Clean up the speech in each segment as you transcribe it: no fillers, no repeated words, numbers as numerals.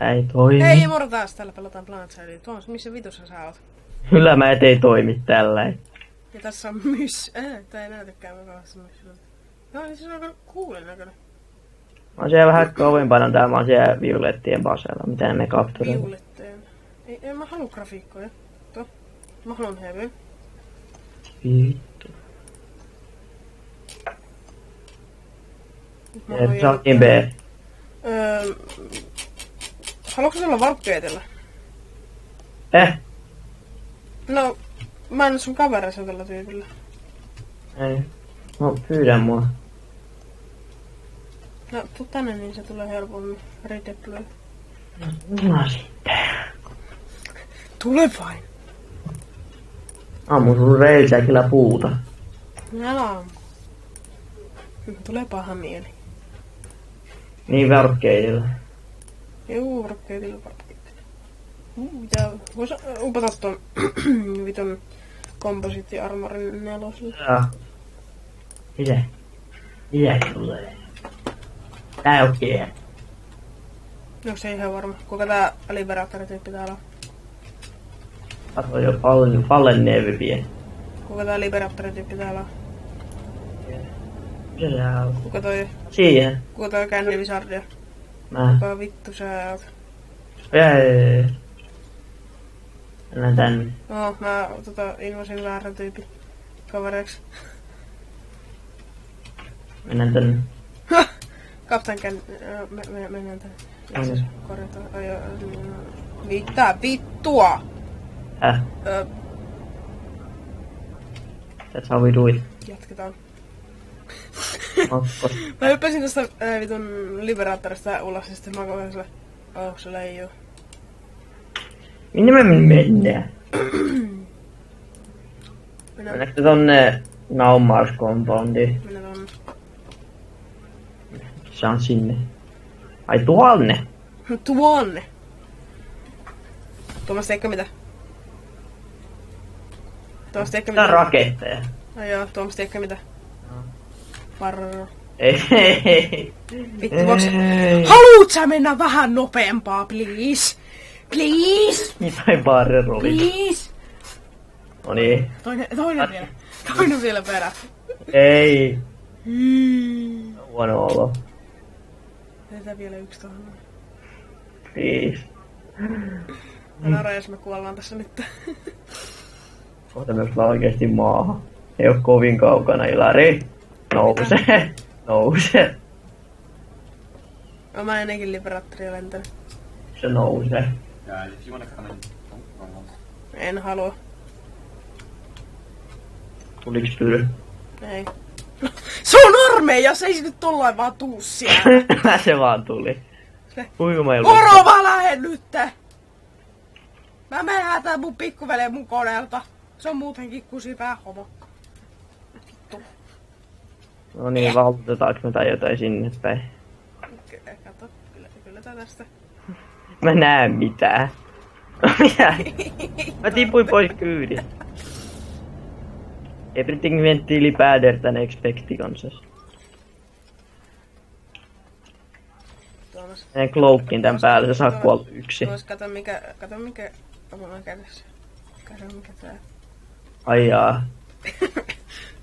Ei toimi. Hei, moro taas. Täällä pelataan Planet Sidea. Tuossa, missä vitussa sä oot? Ylämäet ei toimi tälläin. Ja tässä on myss. Tää ei näytäkään vakavassa myssyllä. Joo, niin se on aika kuulin näköinen. Mä oon siellä vähän kauempana täällä, mä oon siellä violettien basella. Mitä me kapturoimme? Viuletteen. Ei mä halua grafiikkoja. Mä haluan hevy. Vittu. Mä haluan Saatiin B. Haluatko olla varpkeetillä? No, mä en oo sun kaverissa tällä tyypillä. Ei. No pyydä mua. No, tuu tänne niin se tulee helpommin. Redeploy. No sitten. Tule vain. Ammu sun reilsäkillä puuta. Älä ammu. Tulee paha mieli. Niin värkkeillä. Juu, varpkeetillä. Ja vois upata ton vitun Composite Armorin nelosille. Joo. Mitä? Mitä tulee? Tää on kiinni. No se ei ihan varma. Kuka tää Liberator-tyyppi täällä on? Katso jo pallen nevipiä. Kuka tää Liberator-tyyppi täällä on? Mitä sä oot? Kuka toi? Siihen. Kuka toi Candy Wizardia? Mä. Kuka vittu sä oot? Ei. Mennään tänne. No, mä ilmasin väärän tyypin kavereiksi. Mennään tänne. Kapten mennään tänne. Anna. Korjataan. Mitä vittua? That's how we do it. Jatketaan. Makko. Mä hyppäsin tästä vitun Liberaattorista ulos ja sitten mä kohdin sille. Oh, sulla ei oo. Minne me mennään? Mennäänkö tonne Naumars Compoundiin? Mennään tonne. Se on sinne. Ai tuonne? Tuonne! Tuommoista eikö mitä? Tuommoista eikö Tää on mitä? raketteja. Ai joo, tuommoista eikö mitä? Varro. Ei. Vittu, voks... Haluut sä mennä vähän nopeampaa, please? Please? Mitä ei barreroli? Please? Noniin. Toinen vielä. Toinen vielä perä. Ei. Huono olo. Jätetään vielä yksi tohon. Please. Mä naran, jos me kuollaan tässä nyt. Kohta myös oikeesti maahan. Ei oo kovin kaukana, Ilari. Nouse. Nouse. No, mä ennenkin Liberaattoria lentänyt. Se nousee. Yeah, if you wanna come in, don't run off. En halua. Tuliks pyry? Ei. Se on armeija, se ei nyt tollain vaan tuu siellä. Se vaan tuli. Uimailu. Korova lähen nytte! Mä menen hätään mun pikkuvelen mun koneelta. Se on muutenkin kusipää homo. Vittu. No niin, valtetaanko me tai jotain sinne päin? Kato, kyllä tää tästä. Mä näen mitään. Mitä? Mä tipuin pois kyydistä. Everything went really badder than expected kansas. Tuomas. Menen cloakin tän päälle, sä saat kuolla yksi. Tuomas, kato mikä mulla on kädessä. Kato mikä tää. Ai jaa.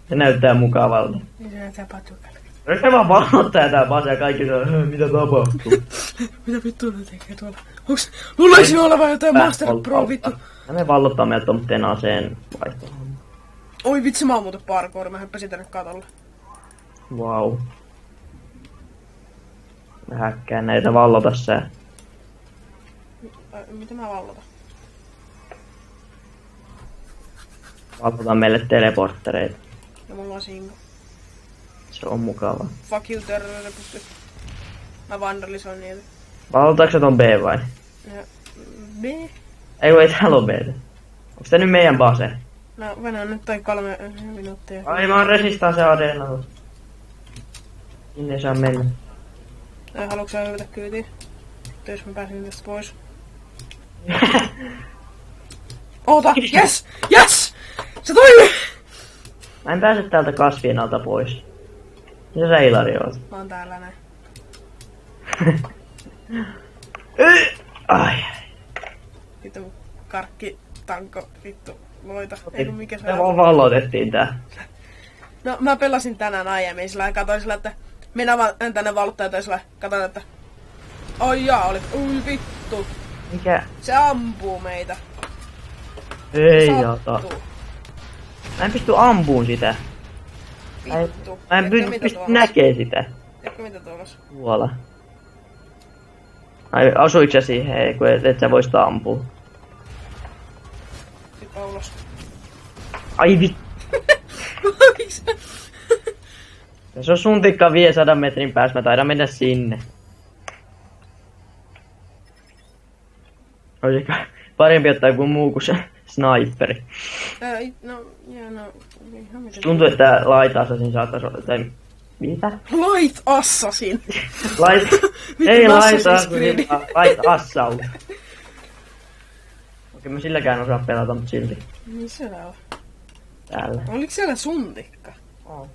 Se näyttää mukavalta. Niin se näyttää patukalta. Yritä vaan valottaa tää base ja kaikki sanoo, mitä tapahtuu? Mitä vittua ne tekee tuolla? Onks... Luulisin olevan jotain Master Pro vittu. Mä menen vallottaa meiltä tommosen aseen vaihtoon. Oi vitsi, mä oon muuten parkour, mä hyppäsin tänne katolle. Wow. Mä häkkään näitä, vallota sä. Mitä mä vallotan? Vallotaan meille teleporttereita. Ja mulla on sinko. Se on mukava. Fuck you, terroripusty. Mä vandalisoin niitä. Vallotaanko sä ton B vai? Ja... B? Ei kun ei täällä oo B. Onks tää nyt meidän base? No, venään nyt tai 3 minuuttia. Ai mä oon resistaan se areena. Sinne ei saa mennä. Haluatko sä hyvätä kyytiin? Jos mä pääsin tästä pois. Oota! Yes! Yes! Se toimii! Mä en pääse täältä kasvien alta pois. Mitä sä Ilari oot? Mä oon täällä näin. Vitu karkki, tanko, vittu, loita. Ei kun mikä se Me on. vaan valloitettiin tää. No mä pelasin tänään aiemmin sillä katsoin sillä, että minä tänne valottajat sillä katsoin, että ai jaa, ui vittu. Mikä? Se ampuu meitä. Ei Sattuu. jota. Mä en pysty ampuun sitä. Vittu. Mä en Tiedätkö, mitä pysty tuolla on? näkee sitä. Tiedätkö mitä tuolla? Tuolla. Ai osuiko sä siihen, ei, kun et sä vois sitä ampua? Tippa ulos. Ai vit... Se on sun tikka 500 metrin päässä, mä taidan mennä sinne. Olisiko parempi ottaa joku muu kuin se sniperi? Ihan mitä. Tuntuu, että laita-assassin saattaisi olla, tai... Mitä? Light Assassin! Ei Assassin's laita-assassin, vaan light-assault. Okei, mä silläkään osaa pelata, mut silti. Missä tää on? Täällä. Oliko siellä sun tikka? Oh.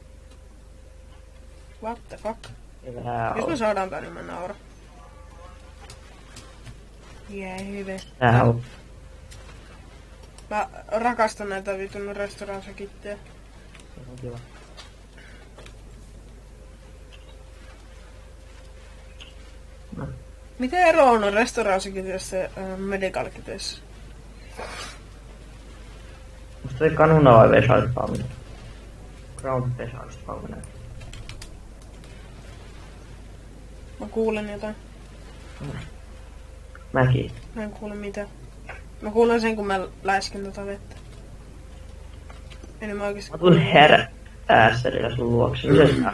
What the fuck? Tää Jos me on. saadaan tää, niin mä nauran. Jee, hyvä. Tää on. Mä rakastan näitä vitun restauranssakittejä. Se on kiva. No. Mitä ero on restauranssikiteessä ja medical-kiteessä? Musta toi kanuna vai Vesarspalvinen? Ground Vesarspalvinen. Mä kuulen jotain. Mäkin. Mä en kuule mitään. Mä kuulen sen, kun mä läisken tota vettä. En mä oikeesti Mä tuun häräässerillä sun luokse. Mitä sä?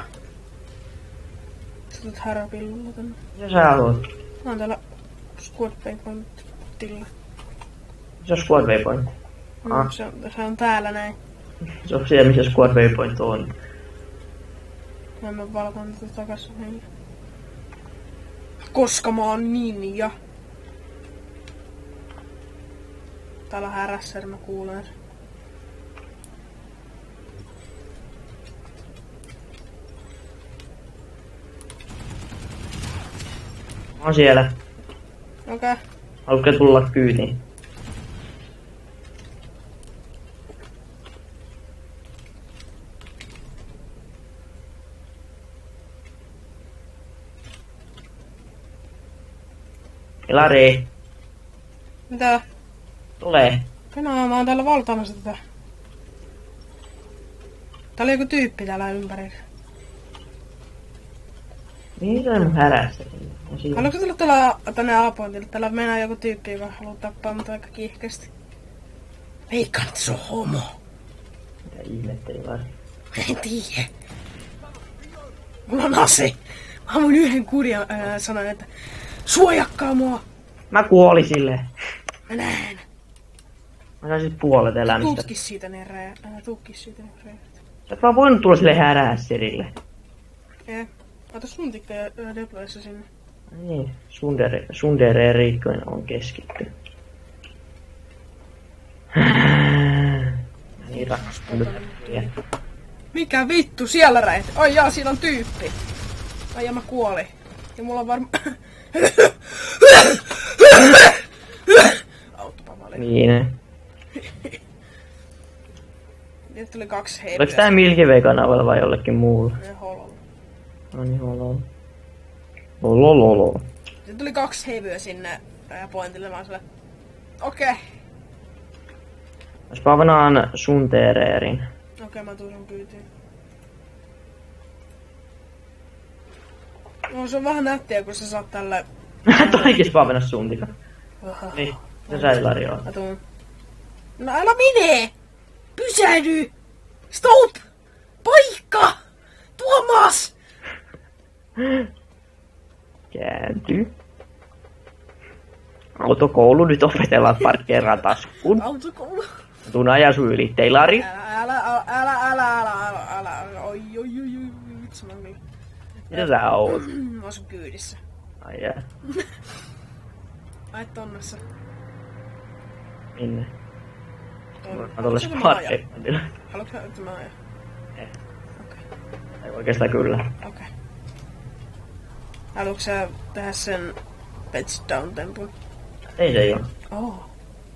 Sä tulet häröpillulla tänne. Mitä sä haluat? Mä oon täällä Squad Waypointilla. Se on Squad Waypoint. Ah. Se on täällä näin. Se on siellä, missä Squad Waypoint on. Mä valkoon tätä takas heille. Koska mä oon ninja. Täällä härässä, mä kuulen sen. Mä oon siellä. Okei. Haluatko tulla kyytiin? Lari, Mitä? tule. Kenaa, mä oon täällä valtaamassa tätä. Täällä on joku tyyppi täällä ympärillä. Mihin sä mun härässä? Haluatko tulla täällä tänne A-pointille? Täällä mennään joku tyyppi, joka haluaa tappaa mut aika kiihkeästi. Veikkaan, että se on homo. Mitä ihmetteli vai? En tiedä. Mulla on ase. Mä ammuin yhden kurjan sanan, että suojakkaa mua. Mä kuolin silleen. Mä näen. Mä sain sit puolet elämistä. Tutkis siitä ne tutkis siitä ne räjät. Sä et vaan voinut tulla sille härässerille. Ota sun tikka ja deploissa sinne. Niin, Sundere Riikkonen on keskitty. Niin rakastunut. Mikä vittu, siellä räjät. Ai jaa, siinä on tyyppi. Ai ja mä kuolin. Ja mulla on varma... Autopamali. Niin. Nyt tuli 2 heipiä. Oliko tää Milky Way-kanavalla vai jollekin muulle? Ja hololla. No niin, holol. Holololo. Nyt tuli 2 heivyä sinne pointille. Mä oon sille... Okei. Mä spawnaan Suntereerin. Okei, mä tuun sun kyytiin. No se on vähän nättiä, kun sä saat tällä... Toikin spawnaa suntika. Aha. Niin, se sä Lari on. Mä tuun. No älä mene! Pysähdy! Stop! Paikka! Tuomas! Käänty. Autokoulu nyt opetellaan parkkeeraa taskuun. Autokoulu. Tuun ajan sun yli. Teilari. Älä. Oi. Vitsi, mä oon Mitä sä oot? Mä oon sun kyydissä. Ai jää. Ai tonnessa. Minne? Tuolla. Mä tuolla sparkeipandilla. Haluatko että mä ajan? Eh. Okei. Ei oikeastaan kyllä. Okei. Haluatko sä tehdä sen Pets Down tempun? Ei se oo. Oh.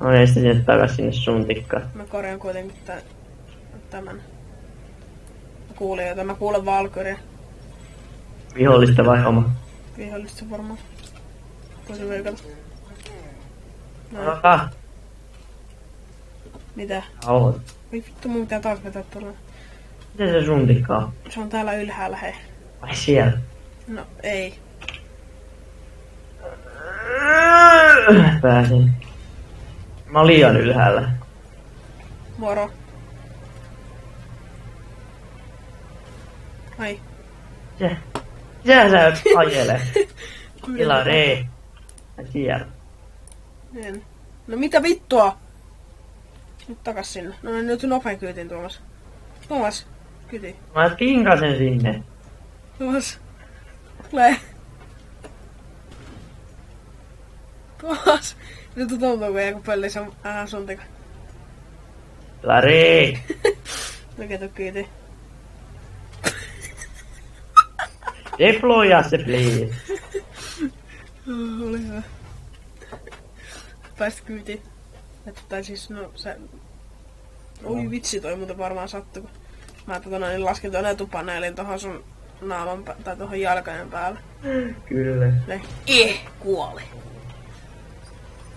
No niin, sitten sinne takas sinne suntikkaan. Mä korjaan kuitenkin tämän. Mä kuulin jotain, mä kuulen Valkyria. Vihollista vai oma? Vihollista varmaan. Voisin veikata. No, Aha. mitä? Oot. Voi vittu, mun pitää taas vetää tuolla. Miten se suntikka on? Se on täällä ylhäällä, hei. Vai siellä? No, ei. Pääsin. Mä oon liian ylhäällä. Moro. Ai. Mitä sä ajele? Ilari. Siellä. En. No mitä vittua? Nyt takas sinne. No niin, nyt nopein kyytiin Tuomas. Tuomas, kyti. Mä pinkasen sinne. Tuomas. Tule. Tuomas. Nyt tuntuu kun joku pölli sun teka. Ilari. No keto kyyti. Deploy se please. Ole hyvä. Pääsit kyytiin. Tai siis no se... Oi vitsi toi muuten varmaan sattuu, kun mä niin laskin tuon etupaneelin tohon sun naaman tai tohon jalkojen päälle. Kyllä. Ne kuoli.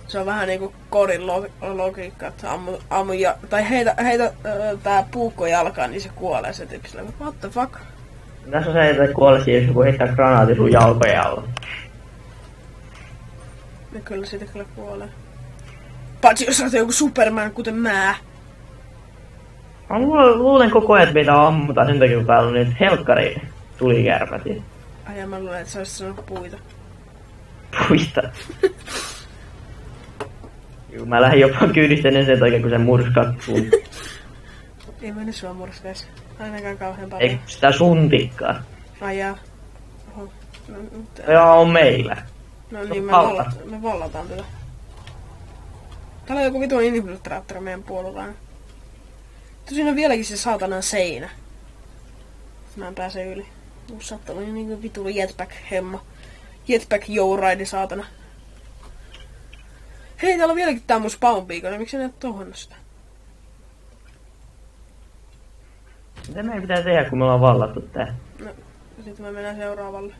Se on vähän niinku kodin logiikka, että tai heitä tää puukko jalkaan, niin se kuolee se tyyppi. What the fuck? Tässä on se, että kuolee siihen, jos joku heittää granaati sun jalkojen alla. Ne kyllä siitä kyllä kuolee. Paitsi jos olet joku Superman, kuten mä. Mä luulen koko ajan, että meitä ammutaan sen takia, kun täällä on nyt helkkari tulikärpät. Ai ja mä luulen, että sä olisit sanonut puita. Puista. Juu, mä lähdin jopa kyydistäneen sen takia, kun se murskattuu. Ei mä nyt sua murskaisi. Ainakaan kauhean paljon. Eikö sitä suntikkaa? Ai jaa. Oho. Joo, on meillä. No niin, me vallataan tätä. Täällä on joku vitun infiltraattori meidän puolella. Siinä on vieläkin se saatanan seinä. Mä en pääse yli. Saattaa olla niinku vitun jetpack-hemma. Jetpack-jouraidi saatana. Hei, täällä on vieläkin tää mun spawn-beacon. Miksi ne tohonnut sitä? Mitä meidän pitää tehdä, kun me ollaan vallattu tää? No, sitten me mennään seuraavalle.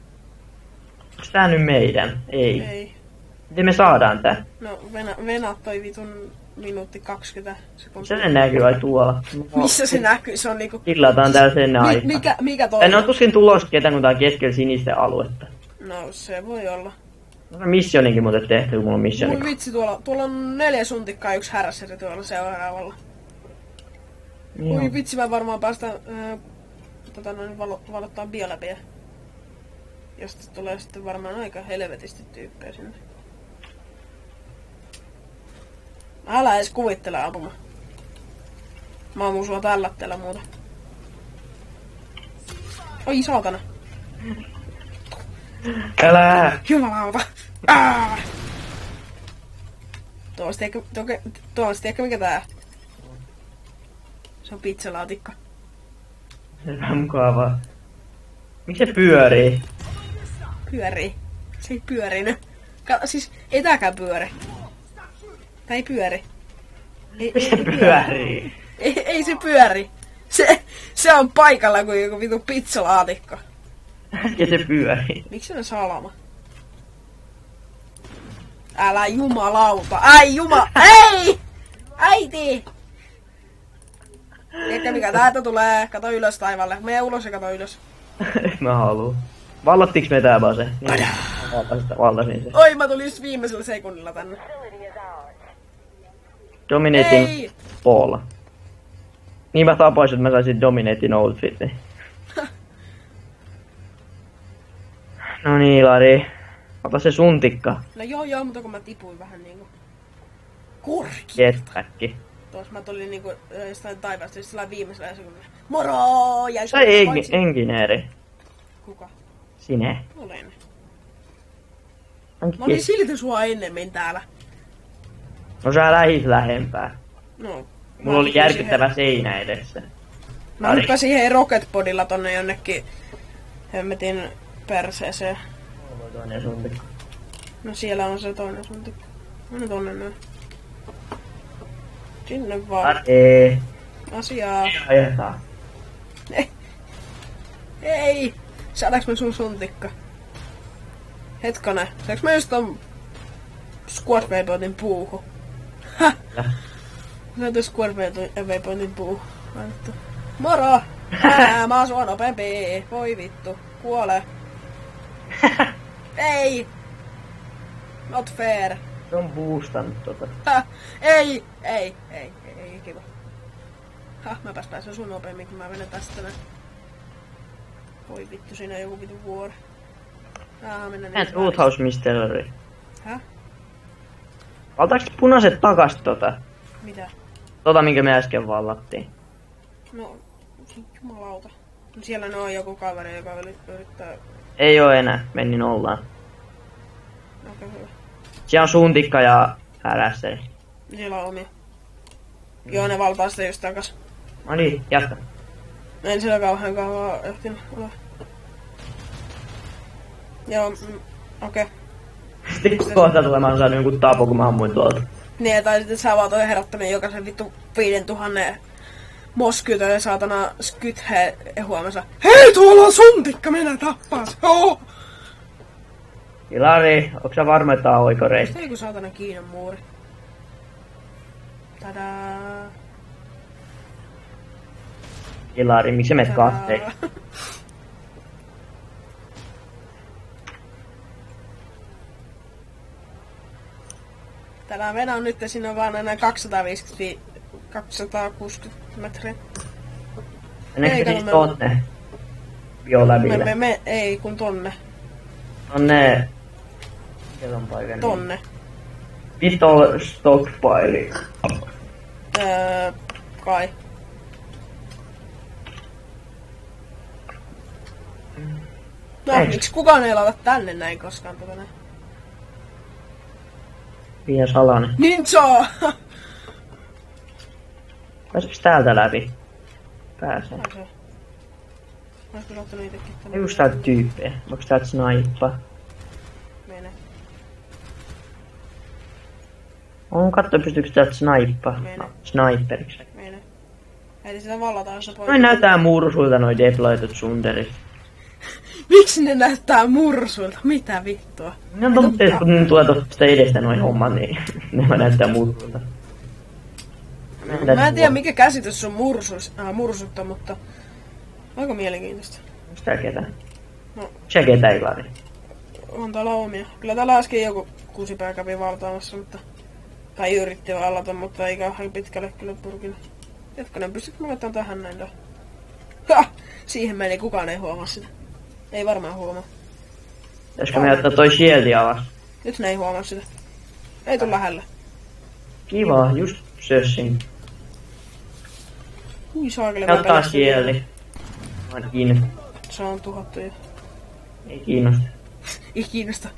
Onks tää nyt meidän? Ei. Ei. Miten me saadaan tää? No, venaa toi vitun minuutti 20 sekuntia. Missä se näkyy vai tuolla? Missä se näkyy? Se on niinku... Killataan täällä sen aika. Mikä toi? Tänne on tuskin tulos ketään, kun tää on keskellä sinistä aluetta. No, se voi olla. No missioninkin muuten tehty, kun mulla on missioni. Voi vitsi, tuolla on 4 suntikkaa ja 1 härässäri tuolla seuraavalla. Joo. Voi vitsi, mä varmaan päästään valottaa bioläpiä. Josta tulee sitten varmaan aika helvetisti tyyppejä sinne. Älä edes kuvittele apuma. Mä ammun sua tällätteellä muuta. Oi saatana. Älä! Jumalauta. Tuollaisesti ehkä mikä tää? Se on pizzalaatikko. Se on mukavaa. Miksi se pyörii? Pyörii. Se ei pyörinyt. Siis ei tääkään pyöri. Tää ei pyöri. Miksi se pyörii? Ei se pyöri. Se on paikalla kuin joku vitu pizzalaatikko. Ja se pyörii. Miksi se on salama? Älä jumalauta. Ai ei! Äiti! Eikä mikä täältä tulee. Kato ylös taivalle. Mene ulos ja kato ylös. Mä haluun. Vallattiks me tää base? Vallasin se. Oi, mä tulin just viimeisellä sekunnilla tänne. Dominating Ei! Paula. Niin mä tapoisin, että mä saisin Dominating outfitin. No niin, Lari. Ota se suntikka. No joo, mutta kun mä tipuin vähän niinku... Kurki! Jetpack. Tuossa mä tulin niinku jostain taivaasta sillä viimeisellä sekunnilla. Moro! Jäi Tai engineeri. Kuka? Sinä. Olen. Mä olin silti sua ennemmin täällä. No sä lähit lähempää. No. Mulla oli järkyttävä seinä edessä. Mä hyppäsin siihen Rocketpodilla tonne jonnekin hemmetin perseeseen. Toinen suntikka. No siellä on se toinen suntikka. Mä nyt tonne noin. Sinne vaan. Ei. Asiaa. Ajetaan. Ei! Saadaanko me sun suntikka? Hetkonen. Saanko mä just ton Squad Waypointin puuhu? Häh! Löytyy Squad Waypointin puuhu. Laitettu. Moro! Mä oon sua nopeampi. Voi vittu. Kuole. Ei! Not fair. Se on boostannut tota. Ei! Kiva. Mäpäs pääsen sun nopeammin, kun mä menen tästä näin. Voi vittu, siinä on joku vittu vuori. Mennään Näet Roadhouse Mystery. Häh? Valtaaks punaiset takas tota? Mitä? Tota minkä me äsken vallattiin. No, jumalauta. No siellä ne on joku kaveri, joka yrittää... Ei oo enää, meni nollaan. Okei, hyvä. Siellä on suuntikka ja RSL. Siellä on omia. Joo, ne valtaa sitä just takas. No niin, jatka. En siellä kauhean kauan ehtinyt ole. Joo, okei. Sitten kohta tulemaan saanut jonkun tapo, kun mä ammuin tuolta. Niin, tai sitten sä vaan toi herättänyt jokaisen vittu 5000 moskytön ja saatana skythe huomassa. Hei, tuolla on suntikka, minä tappas! Oh! Ilari, onko sä varma, että tää on oikoreitti? Sitten joku saatana Kiinan muuri. Tadaa! Ilari, miksi sä menet kahteen? Täällä mennään nyt, siinä on vaan enää 260 metriä. Meneekö siis tonne? Bioläbille? Ei, kun tonne. Tonne... Mikä on paikan? Tonne. Pistol stockpile. Kai. No, miksi kukaan ei laita tänne näin koskaan tätä näin? Pia Salanen. Ninja! Pääseekö täältä läpi? Pääsee. Pääsee. Olisiko saattanut itekin tänne? Ei just täältä tyyppejä. Onko täältä snaippaa? Mene. On katso pystyykö täältä snaippaa. Mene. Sniperiksi. Mene. Eli sitä vallataan se pois. Noin näyttää mursuilta noi deploytut sunderit. Miksi ne näyttää mursuilta? Mitä vittua? Ne on tommoset, kun ne tulee tosta edestä noin hommat, niin ne näyttää mursuilta. Mä en tiedä mikä käsitys sun mursutta, mutta aika mielenkiintoista. Onks tää ketään? No. Se ketä Ilari? On täällä omia. Kyllä täällä äsken joku kusipää kävi valtaamassa, mutta... Tai yritti vallata, mutta ei kauhean pitkälle kyllä purkinut. Hetkonen, pystytkö mä laittamaan tähän näin tää? Siihen meni, kukaan ei huomaa sitä. Ei varmaan huomaa. Pitäisikö me ottaa toi shieldi alas? Nyt ne ei huomaa sitä. Ei tuu lähelle. Kiva, just sössin. Ui saakeli. Me ottaa shieldi. Mä kiinnosta. Se on tuhottu jo. Ei kiinnosta. Ei kiinnosta.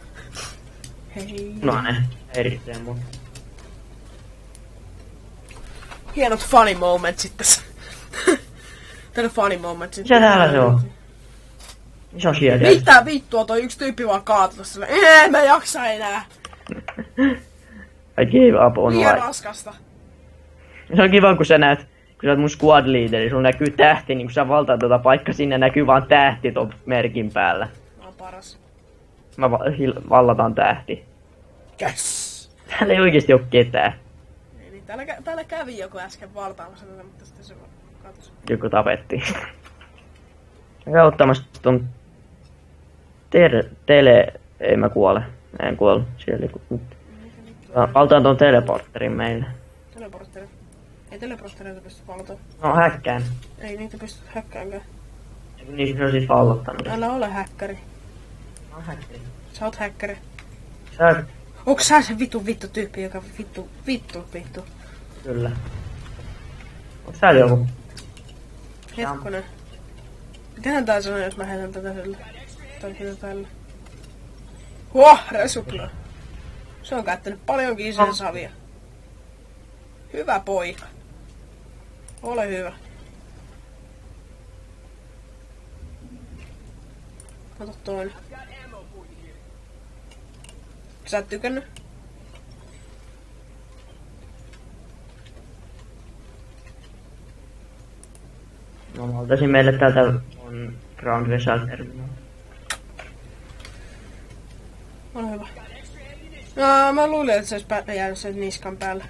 Hei. No ne, erittäin mun. Hienot funny momentsit tässä. Täällä funny momentsit. Mikä täällä se on? Missä on shieldi? Mitä vittua, toi yksi tyyppi vaan kaatui tossa. Mä jaksa enää. I gave up on Liian life. raskasta. Se on kiva, kun sä näet, kun sä oot mun squad leaderi, sulla näkyy tähti, niin kun sä valtaat tuota paikkaa, sinne näkyy vaan tähti ton merkin päällä. Mä oon paras. Mä vallataan tähti. Yes! Täällä ei oikeesti oo ketään. Ei niin, täällä kävi joku äsken valtaamassa tätä, mutta sitten se katos. Joku tapettiin. Mä käyn ottamassa ton... Tele... Ei mä kuole. Mä en kuole. Siellä nyt. Valtaan ton teleporterin meille. Teleportteri. Ei teleporttereita pysty valtaan. No häkkään. Ei niitä pysty häkkäänkään. Niin se on siis vallottanut. Älä ole häkkäri. Mä oon häkkäri. Sä oot häkkäri. Sä... Onko sä se vittu tyyppi, joka vittu? Kyllä. Onks täällä joku? Hetkonen. Mitähän tää sanoo, jos mä heitän tätä sille? Tai sitä tällä. Resupla. Se on käyttänyt paljonkin sen savia. Hyvä poika. Ole hyvä. Ota toinen. Sä et tykännyt? No mä oltaisin meille täältä on Ground Vessel Terminal. Ole hyvä. No, mä luulin, että se olisi jäänyt sen niskan päälle.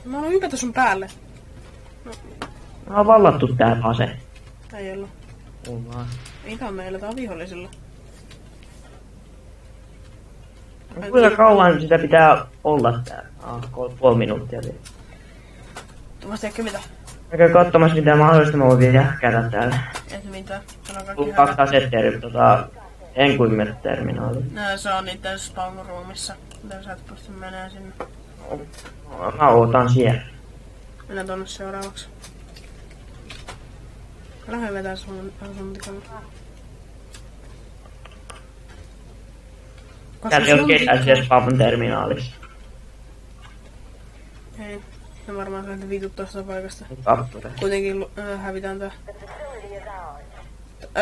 Mä haluan hypätä sun päälle. Mä oon vallattu tää ase. Ei ollut. On vaan. Ei tää on meillä, tää on vihollisilla. Kuinka kauan sitä pitää olla tää? 3 minuuttia vielä. Tuomasta ehkä mitä? Mä käyn katsomassa mitä mahdollista mä voin vielä jähkätä täällä. Et mitään. Täällä on kaikki Tullut 2 asetteria, Enquimmer-terminaali. No, se on niiden spawn-roomissa. Miten sä et pysty menemään sinne? Mä ootan siellä. Mennään tonne seuraavaksi. Lähden vetää sun asuntikalle. Täällä ei oo ketään siellä spawn-terminaalissa. Ei. Ne varmaan saa vitut tosta paikasta. Tappure. Kuitenkin hävitään tää.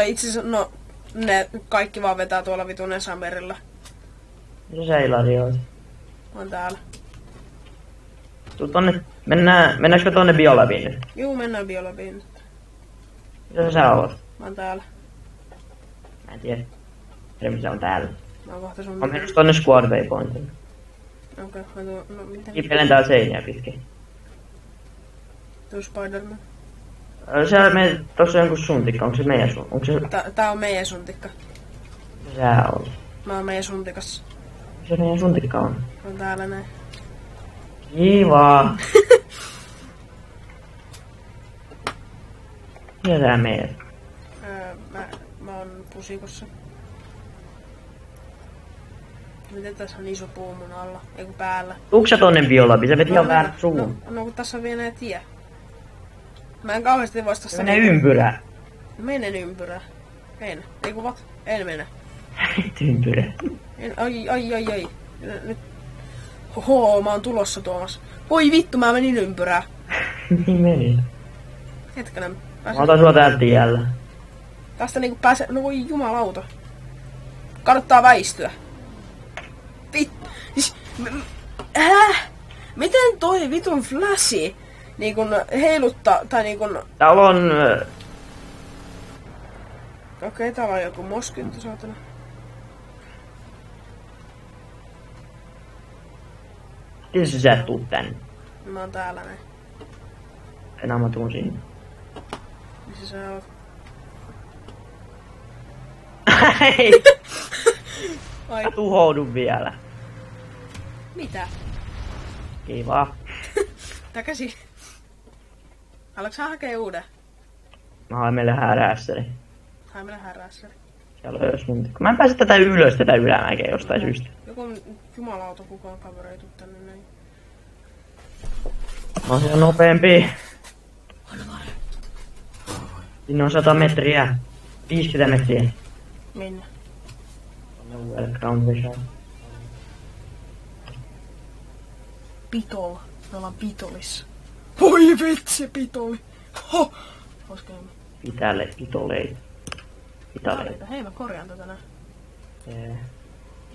Itse asiassa, no, ne kaikki vaan vetää tuolla vitun Esamerillä. Se seilari on. Mä oon täällä. Tuu tonne, mennäänkö tonne biolabiin nyt? Juu, mennään biolabiin nyt. Mitä sä oot? Mä oon täällä. Mä en tiedä. Tiedä missä on täällä. Mä oon kohta sun... Mä mennäks tonne squad waypointille. Okei, mä tuun... No, miten? Kippelen täällä seiniä pitkin. Tuu Spider-Man. Sä menet tossa jonkun suntikka, onko se meidän sun? Onko se... Tää on meidän suntikka. Sä oot. Mä oon meidän suntikassa. Se meidän suntikka on. Mä oon täällä näin. Kiva. Missä sä meet? Mä oon pusikossa. Miten tässä on iso puu mun alla? Eiku päällä. Tuuks sä tonne biolabiin? Sä veti ihan väärät No, suun. no kun tässä on vielä nää tie. Mä en kauheasti vois tosta... Mene ympyrää. Menen ympyrää. En. Eiku vat? En mene. Ympyrä. Ai. Nyt. Hoho, mä oon tulossa Tuomas. Voi vittu, mä menin ympyrää. Niin meni. Hetkinen. Mä otan sua täällä tiellä. Tästä niinku pääsee... No voi jumalauta. Kannattaa väistyä. Vittu. Siis... Miten toi vitun flashi niinkun heiluttaa... Tai niinkun... Täällä on... Okei, täällä on joku moskyntty, saatana. Tietysti sä et tuu tänne. Mä oon täällä näin. Enää mä tuun sinne. Missä sä oot? Hei! Ai, Mä tuhoudun vielä. mitä? Kiva. Takaisin. Haluatko sä hakea uuden? Mä haen meille härässäri. Hai meillä härässä. Siellä on jos mun... Mä en pääse tätä ylös, tätä ylämäkeä jostain syystä. Joku jumalauta kukaan kaveri ei tuu tänne näin. Mä oon siellä nopeampi. Sinne on 100 metriä. 50 metriä. Minne? Tonne uudelle Ground Vessel. Pitol. Me ollaan Pitolissa. Voi vitsi, Pitoli. Ho! Olisiko me? Pitoleit. Hei, mä korjaan tätä näin. Jee.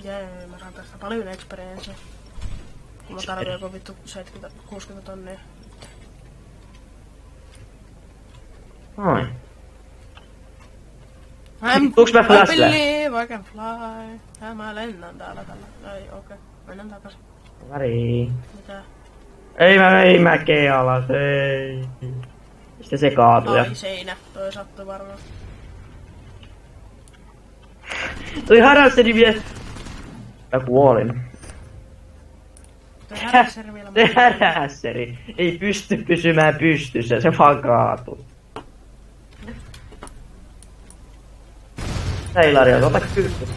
Jee, mä saan tästä paljon experienceä. Kun mä tarvitsen joku vittu 70-60 tonnia. Noin. Tuuks mä flashback? I believe I can fly. Ja mä lennän täällä tällä. Ei, okei. Mennään takas. Väri. Mitä? Ei mä vein mäkeä alas, ei. Sitten se kaatui ja... Ai seinä. Toi sattui varmaan. Toi härässeri vie... Mä kuolin. Toi härässeri vielä. Se härässeri ei pysty pysymään pystyssä, se vaan kaatui. Seilari on, ota kyykky.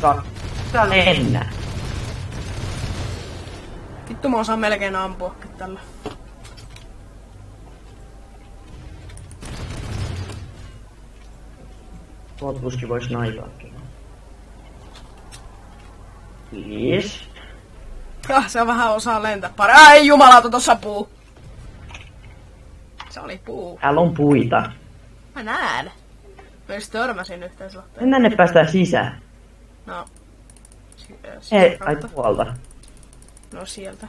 Saa lennä. Vittu mä osaan melkein ampuakin tällä. Tuolta tuskin vois naivaakin. Please. Se vähän osaa lentää pari. Ai jumalauta, tossa puu. Se oli puu. Täällä on puita. Mä näen. Mä just törmäsin yhteislahteen. Mennään ne päästään sisään. No. Ei, ai tuolta. No sieltä.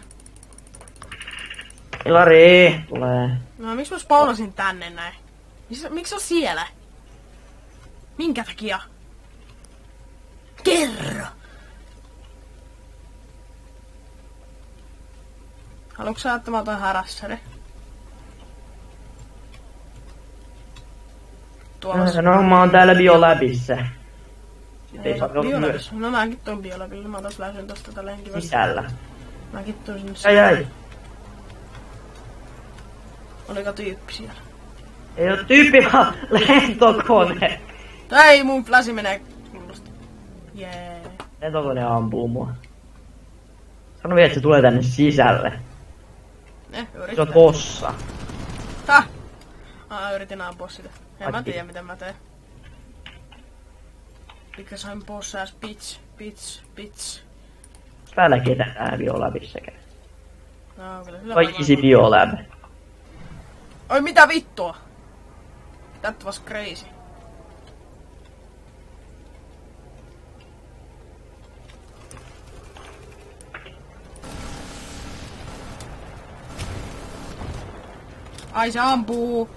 Ilari, tulee. No miksi mä spawnasin tänne näin? Miksi on siellä? Minkä takia? Kerro! Haluatko sä, että mä otan härässäni? Tuolla No mä oon täällä Biolabissa. Ei saa olla myös Biolabissa. No mäkin tuon Biolabille. Mä taas lähdin tosta tälleen kivasti. sisällä. Mäkin tuon sinne Ai ai. Oliko tyyppi siellä? Ei oo tyyppi vaan lentokone. Ei, mun flashi menee kunnosta. Jee. Lentokone ampuu mua. Sano vielä, että se tulee tänne sisälle. Se on Yritetään. tossa. Häh? Yritin ampua sitä. En mä Aki. tiedä miten mä teen. Because I'm boss ass bitch. Päällä ketään täällä Biolabissa käy. No kyllä sillä Vai varmaan- easy Biolab. Oi mitä vittua? That was crazy. Ai se ampuu.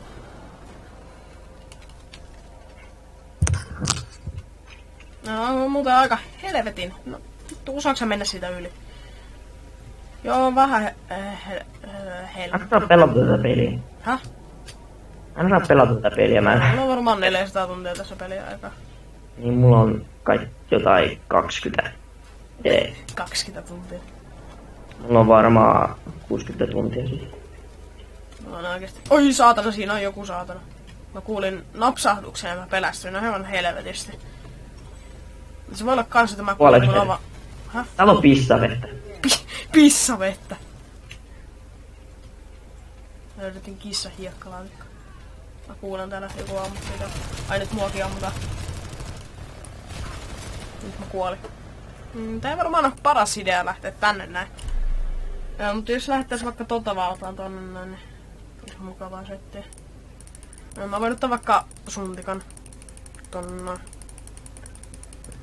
No on muuten aika helvetin. No vittu, osaatko sä mennä siitä yli? Joo, vähän Mä en saa pelata tätä peliä. Häh? Mä en saa pelata tätä peliä. Mulla on varmaan 400 tuntia tässä peliä aikaa. Niin mulla on kai jotain 20. 20 tuntia. Mulla on varmaan 60 tuntia siis. Mulla on oikeesti. Oi saatana, siinä on joku saatana. Mä kuulin napsahduksen ja mä pelästyin aivan helvetisti. Se voi olla kans, että mä kuulin Kuoleeko mulla Häh? Täällä on pissavettä. Pissavettä. Mä löydettiin kissa hiekkalaatikko. Mä kuulen täällä joku ammut siitä. Ai nyt muakin ammutaan. Nyt mä kuolin. Tää ei varmaan ole paras idea lähteä tänne näin. Ja, mutta jos lähdettäis vaikka valtaan tonne näin, niin olisi mukavaa settiä. No, mä voin ottaa vaikka suntikan tonne.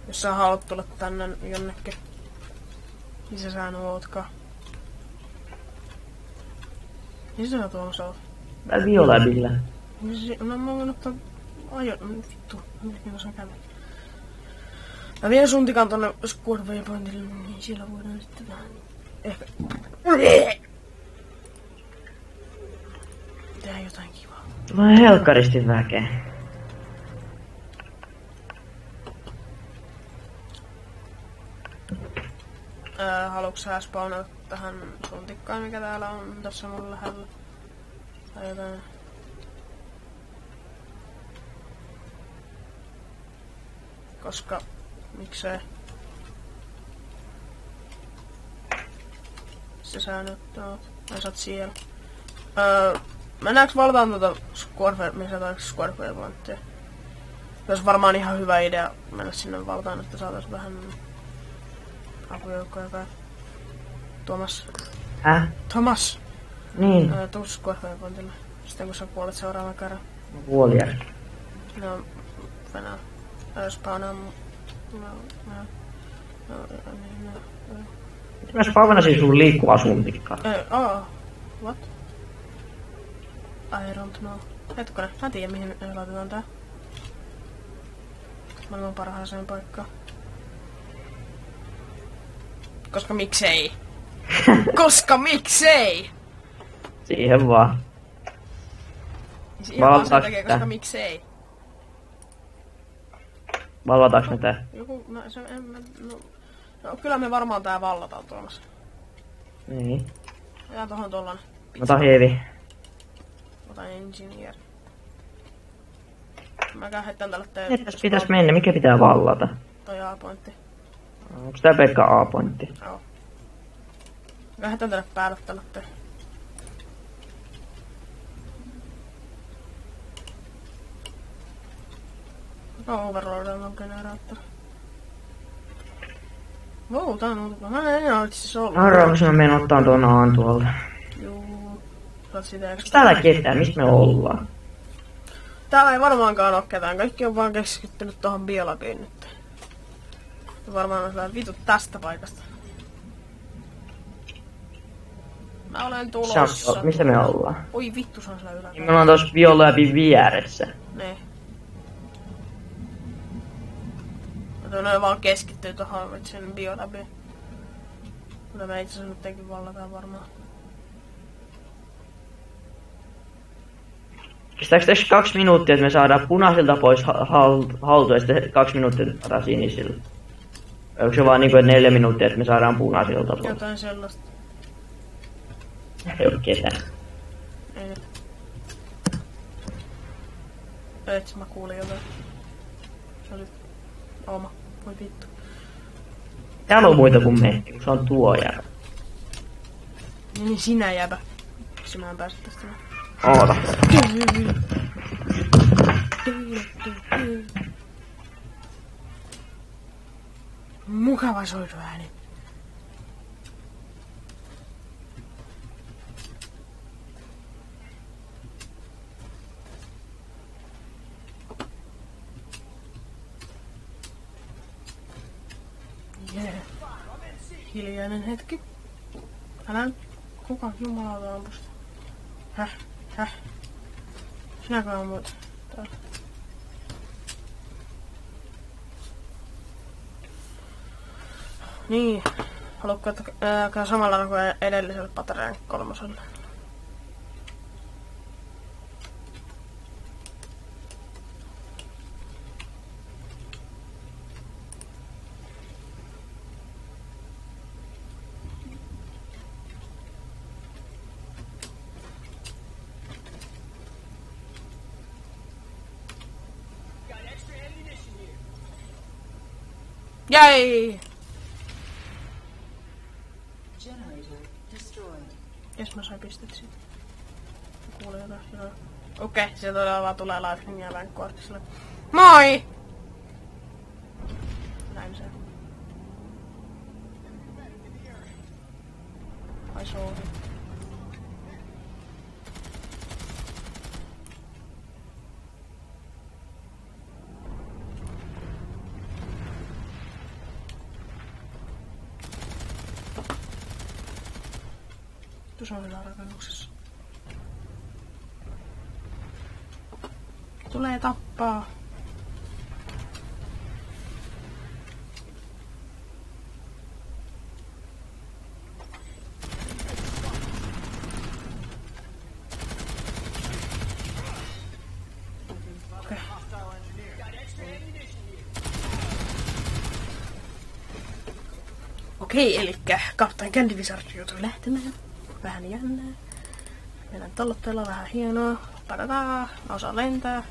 Jos sä haluat tulla tänne jonnekin. Missä sä ootkaan? Missä sä tuolla oot? Täällä Biolabilla. No mä voin ottaa vittu, minäkin osaan käydä. Mä vien suntikan tonne Squad Waypointille, niin siellä voidaan sitten vähän ehkä tehdä jotain kivaa. Mä oon helkkaristi väkeä. Haluatko sä spawnata tähän suntikkaan, mikä täällä on tässä mun lähellä? Tai jotain. Koska miksei? Se sä nyt oot. Ai sä oot siellä. Mennäänkö valtaan Squad Waypointtia? Se olisi varmaan ihan hyvä idea mennä sinne valtaan, että saatais vähän apujoukkoja kai. Thomas! Niin, Tuu Squad Waypointille. Sitten kun sä kuolet seuraavan kerran. kuolia. No, mennään. Spawnaa Mä spawnasin sun liikkuvaa suntikkaa. what? I don't know. Hetkonen, mä en tiedä mihin laitetaan tää. Maailman parhaaseen paikkaan. Koska miksei? Koska miksei? Siihen vaan. Ihan vaan sen Valvotaanko takia, tää? koska miksei? Valvotaanko me tää? Joku, no kyllä me varmaan tää vallataan Tuomas. Niin. Jää tohon tollanen. Mä otan heavy. Otan engineer. Mä heittän tälle Nyt tässä pitäis mennä, mikä pitää vallata? toi A-pointti. Onks tää pelkkä A-pointti? Joo. Mä heitän tälle päälle tälle te. Overloadilla on generaattori. Wow, tää on uutuva. Mä en enää itse asiassa ollut. Arvaako mä menen ottaa tuon Aan tuolta? Juu. Sä oot sitä Onks täällä ketään? Mistä me ollaan? Täällä ei varmaankaan oo ketään. Kaikki on vaan keskittynyt tohon Biolabiin nyt. Ja varmaan on sellainen vitut tästä paikasta. Mä olen tulossa. Missä me ollaan? Oi vittu, se on siellä yläkäytävällä. Me ollaan tossa Bioläpin vieressä. Ne. Ne vaan keskittyy tohon vitsin Biolabiin. Mutta me itse asiassa nytkin vallataan varmaan. Kestääks tässä 2 minuuttia, että me saadaan punaisilta pois haltuun ja sitten 2 minuuttia saadaan sinisillä? Onko se vaan niinku 4 minuuttia, että me saadaan punaisilta pois? Jotain sellaista. Ei oo ketään. Ei nyt. Et mä kuulin jotain. Se oli oma. Voi vittu. Täällä on muita kuin me, kun se on tuo järä. Niin sinä jäbä. Miksi mä en pääse tästä? Oota. Mukava soitoääni. Yeah. Hiljainen hetki. Älä. Kuka jumalauta ampusta? Häh? Häh? Sinäkö ammut? Niin. Haluatko käydä samalla kuin edellisellä Patreen 3? Jäi! Jes mä sain pistet siitä. Kuulin jotain. Okei, se todella vaan tulee live ja Vanguardiselle. Moi! Näin se. Ai sorry. Tuossa on vielä rakennuksessa. Tulee tappaa. Okei, elikkä Captain Candy Wizard joutui lähtemään. Vähän jännää. Meidän tallotteella vähän hienoa. Padadaa. Mä osaan lentää.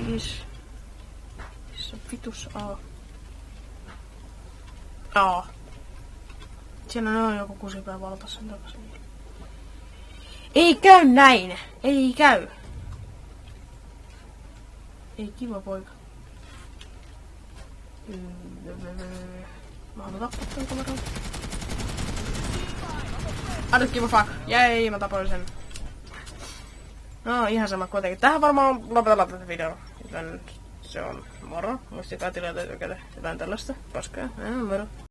Siis. Missä vitus A? A. Siellä on joku kusipää valtas sen takaisin. Ei käy näin! Ei käy! Ei kiva poika. Mä haluan tappaa tämän kameran. I don't give a fuck. Jäi, mä tapoin sen. No ihan sama kuitenkin. Tähän varmaan lopetellaan tätä videoa. Joten se on moro. Muistakaa tilata jotain tällaista. Paskaa. Moro.